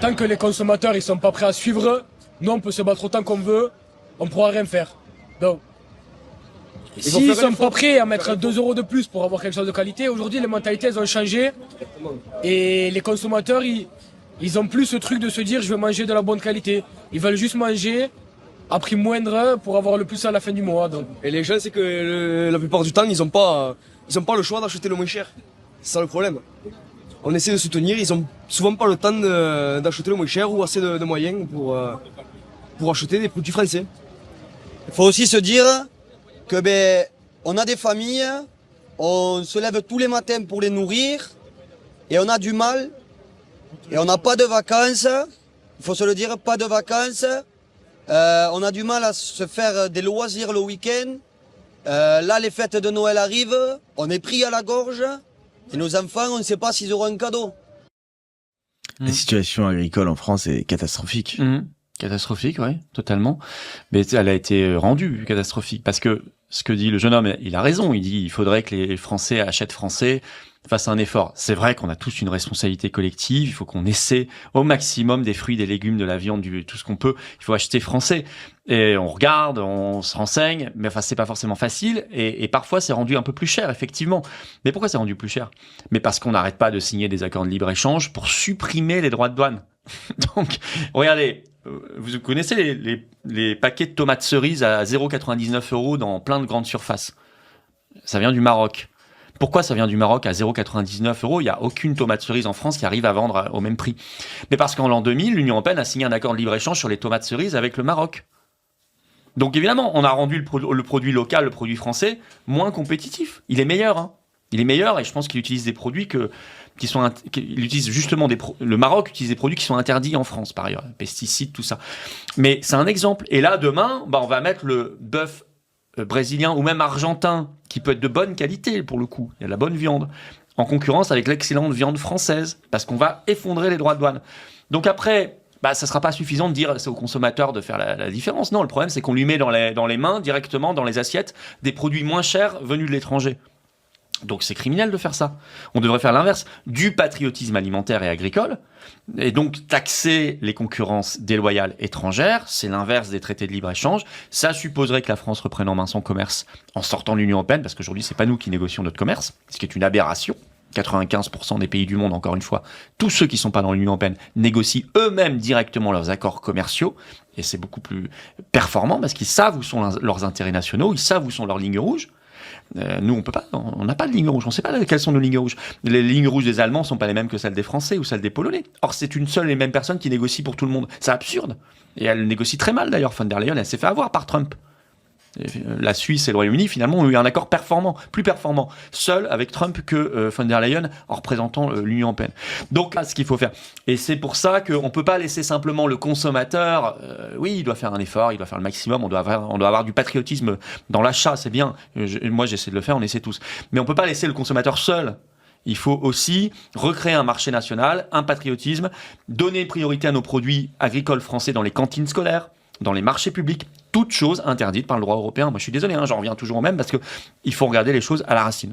Tant que les consommateurs ils sont pas prêts à suivre, nous on peut se battre autant qu'on veut, on pourra rien faire. Donc, s'ils sont pas prêts à mettre 2 euros de plus pour avoir quelque chose de qualité, aujourd'hui les mentalités elles ont changé et les consommateurs ils ont plus ce truc de se dire je vais manger de la bonne qualité. Ils veulent juste manger à prix moindre pour avoir le plus à la fin du mois. Donc. Et les gens c'est que la plupart du temps ils ont pas le choix d'acheter le moins cher. C'est ça le problème. On essaie de soutenir, ils ont souvent pas le temps d'acheter le moins cher ou assez de moyens pour acheter des produits français. Il faut aussi se dire que on a des familles, on se lève tous les matins pour les nourrir et on a du mal et on n'a pas de vacances. Il faut se le dire, pas de vacances. On a du mal à se faire des loisirs le week-end. Là, les fêtes de Noël arrivent, on est pris à la gorge. Et nos enfants, on ne sait pas s'ils auront un cadeau. La situation agricole en France est catastrophique. Catastrophique, oui, totalement. Mais elle a été rendue catastrophique parce que ce que dit le jeune homme, il a raison. Il dit il faudrait que les Français achètent français, fassent un effort. C'est vrai qu'on a tous une responsabilité collective. Il faut qu'on essaie au maximum des fruits, des légumes, de la viande, tout ce qu'on peut. Il faut acheter français. Et on regarde, on se renseigne, mais enfin c'est pas forcément facile. Et parfois c'est rendu un peu plus cher, effectivement. Mais pourquoi c'est rendu plus cher ? Mais parce qu'on n'arrête pas de signer des accords de libre-échange pour supprimer les droits de douane. Donc, regardez. Vous connaissez les paquets de tomates cerises à 0,99 € dans plein de grandes surfaces. Ça vient du Maroc. Pourquoi ça vient du Maroc à 0,99 €? Il n'y a aucune tomate cerise en France qui arrive à vendre au même prix. Mais parce qu'en l'an 2000, l'Union européenne a signé un accord de libre-échange sur les tomates cerises avec le Maroc. Donc évidemment, on a rendu le produit local, le produit français, moins compétitif. Il est meilleur, hein. Il est meilleur et je pense qu'il utilise des produits le Maroc utilise des produits qui sont interdits en France par ailleurs, pesticides, tout ça. Mais c'est un exemple. Et là, demain, on va mettre le bœuf brésilien ou même argentin, qui peut être de bonne qualité pour le coup, il y a de la bonne viande, en concurrence avec l'excellente viande française, parce qu'on va effondrer les droits de douane. Donc après, ça sera pas suffisant de dire c'est au consommateur de faire la différence. Non, le problème c'est qu'on lui met dans les mains, directement dans les assiettes, des produits moins chers venus de l'étranger. Donc c'est criminel de faire ça. On devrait faire l'inverse, du patriotisme alimentaire et agricole, et donc taxer les concurrences déloyales étrangères, c'est l'inverse des traités de libre-échange. Ça supposerait que la France reprenne en main son commerce en sortant de l'Union européenne, parce qu'aujourd'hui c'est pas nous qui négocions notre commerce, ce qui est une aberration. 95% des pays du monde, encore une fois, tous ceux qui sont pas dans l'Union européenne négocient eux-mêmes directement leurs accords commerciaux, et c'est beaucoup plus performant parce qu'ils savent où sont leurs intérêts nationaux, ils savent où sont leurs lignes rouges. Nous, on n'a pas de ligne rouge, on ne sait pas quelles sont nos lignes rouges. Les lignes rouges des Allemands ne sont pas les mêmes que celles des Français ou celles des Polonais. Or, c'est une seule et même personne qui négocie pour tout le monde. C'est absurde. Et elle négocie très mal d'ailleurs. Von der Leyen, elle s'est fait avoir par Trump. La Suisse et le Royaume-Uni, finalement, ont eu un accord plus performant, seul avec Trump que von der Leyen en représentant l'Union européenne. Donc là, ce qu'il faut faire. Et c'est pour ça qu'on ne peut pas laisser simplement le consommateur, oui, il doit faire un effort, il doit faire le maximum, on doit avoir du patriotisme dans l'achat, c'est bien. Moi, j'essaie de le faire, on essaie tous. Mais on ne peut pas laisser le consommateur seul. Il faut aussi recréer un marché national, un patriotisme, donner priorité à nos produits agricoles français dans les cantines scolaires, dans les marchés publics, toutes choses interdites par le droit européen. Moi, je suis désolé, j'en reviens toujours au même parce qu'il faut regarder les choses à la racine.